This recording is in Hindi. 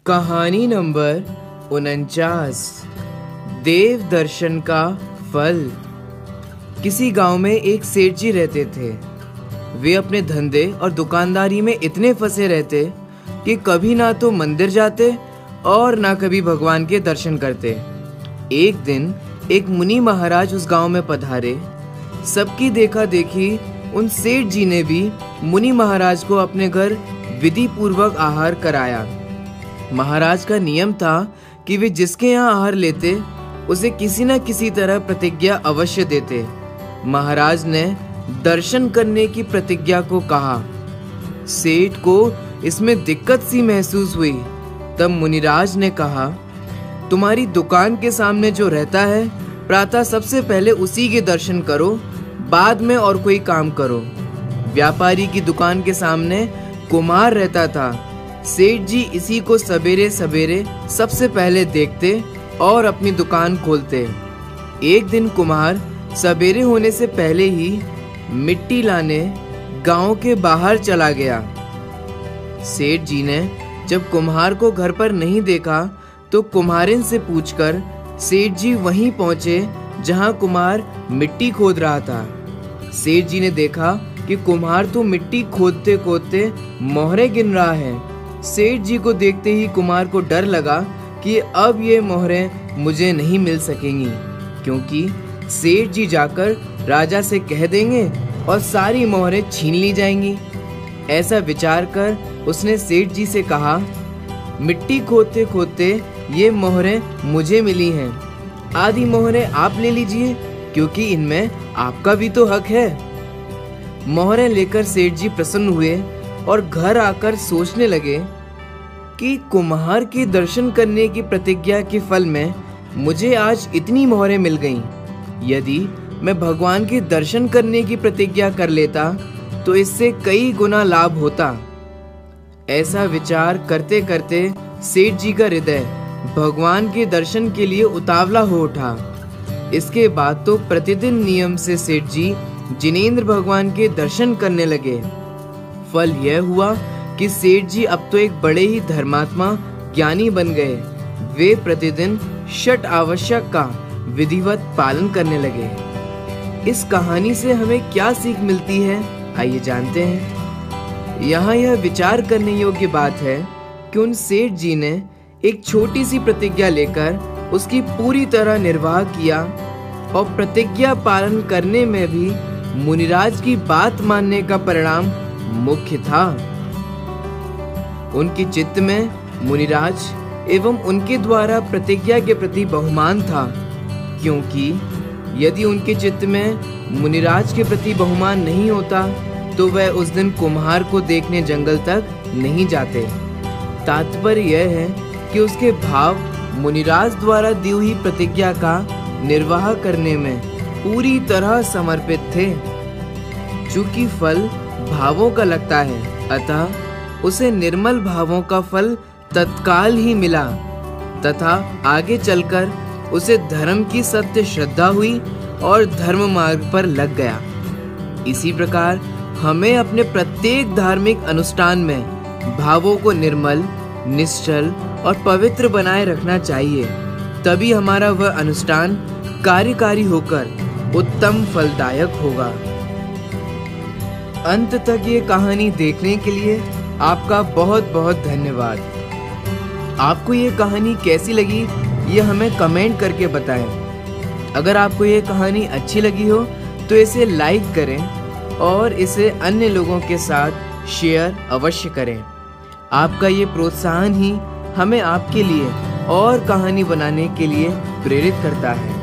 कहानी नंबर 49। देव दर्शन का फल। किसी गांव में एक सेठ जी रहते थे। वे अपने धंधे और दुकानदारी में इतने फंसे रहते कि कभी ना तो मंदिर जाते और ना कभी भगवान के दर्शन करते। एक दिन एक मुनि महाराज उस गांव में पधारे। सबकी देखा देखी उन सेठ जी ने भी मुनि महाराज को अपने घर विधि पूर्वक आहार कराया। महाराज का नियम था कि वे जिसके यहाँ आहार लेते उसे किसी न किसी तरह प्रतिज्ञा अवश्य देते। महाराज ने दर्शन करने की प्रतिज्ञा को कहा। सेठ को इसमें दिक्कत सी महसूस हुई। तब मुनिराज ने कहा, तुम्हारी दुकान के सामने जो रहता है प्रातः सबसे पहले उसी के दर्शन करो, बाद में और कोई काम करो। व्यापारी की दुकान के सामने कुम्हार रहता था। सेठ जी इसी को सवेरे सवेरे सबसे पहले देखते और अपनी दुकान खोलते। एक दिन कुम्हार सवेरे होने से पहले ही मिट्टी लाने गांव के बाहर चला गया। सेठ जी ने जब कुम्हार को घर पर नहीं देखा तो कुम्हारिन से पूछकर सेठ जी वहीं पहुंचे जहां कुम्हार मिट्टी खोद रहा था। सेठ जी ने देखा कि कुम्हार तो मिट्टी खोदते खोदते मोहरे गिन रहा है। सेठ जी को देखते ही कुम्हार को डर लगा कि अब ये मोहरें मुझे नहीं मिल सकेंगी, क्योंकि सेठ जी जाकर राजा से कह देंगे और सारी मोहरें छीन ली जाएंगी। ऐसा विचार कर उसने सेठ जी से कहा, मिट्टी खोदते खोदते ये मोहरें मुझे मिली हैं, आधी मोहरें आप ले लीजिए, क्योंकि इनमें आपका भी तो हक है। मोहरें लेकर सेठ जी प्रसन्न हुए और घर आकर सोचने लगे कि कुम्हार के दर्शन करने की प्रतिज्ञा के फल में मुझे आज इतनी मोहरें मिल गईं। यदि मैं भगवान के दर्शन करने की प्रतिज्ञा कर लेता तो इससे कई गुना लाभ होता। ऐसा विचार करते करते सेठ जी का हृदय भगवान के दर्शन के लिए उतावला हो उठा। इसके बाद तो प्रतिदिन नियम से सेठ जी जिनेंद्र भगवान के दर्शन करने लगे। फल यह हुआ कि सेठ जी अब तो एक बड़े ही धर्मात्मा ज्ञानी बन गए। वे प्रतिदिन षट आवश्यक का विधिवत पालन करने लगे। इस कहानी से हमें क्या सीख मिलती है, आइए जानते हैं। यहाँ यह विचार करने योग्य बात है कि उन सेठ जी ने एक छोटी सी प्रतिज्ञा लेकर उसकी पूरी तरह निर्वाह किया और प्रतिज्ञा पालन करने में भी मुनिराज की बात मानने का परिणाम मुख्य था। उनके चित्त में मुनिराज एवं उनके द्वारा प्रतिज्ञा के प्रति बहुमान था, क्योंकि यदि उनके चित्त में मुनिराज के प्रति बहुमान नहीं होता तो वह उस दिन कुम्हार को देखने जंगल तक नहीं जाते। तात्पर्य यह है कि उसके भाव मुनिराज द्वारा दी हुई प्रतिज्ञा का निर्वाह करने में पूरी तरह समर्पित थे। चूंकि फल भावों का लगता है, अतः उसे निर्मल भावों का फल तत्काल ही मिला तथा आगे चलकर उसे धर्म की सत्य श्रद्धा हुई और धर्म मार्ग पर लग गया। इसी प्रकार हमें अपने प्रत्येक धार्मिक अनुष्ठान में भावों को निर्मल, निश्चल और पवित्र बनाए रखना चाहिए। तभी हमारा वह अनुष्ठान कार्यकारी होकर उत्तम फलदायक होगा। अंत तक ये कहानी देखने के लिए आपका बहुत बहुत धन्यवाद। आपको ये कहानी कैसी लगी ये हमें कमेंट करके बताएं। अगर आपको ये कहानी अच्छी लगी हो तो इसे लाइक करें और इसे अन्य लोगों के साथ शेयर अवश्य करें। आपका ये प्रोत्साहन ही हमें आपके लिए और कहानी बनाने के लिए प्रेरित करता है।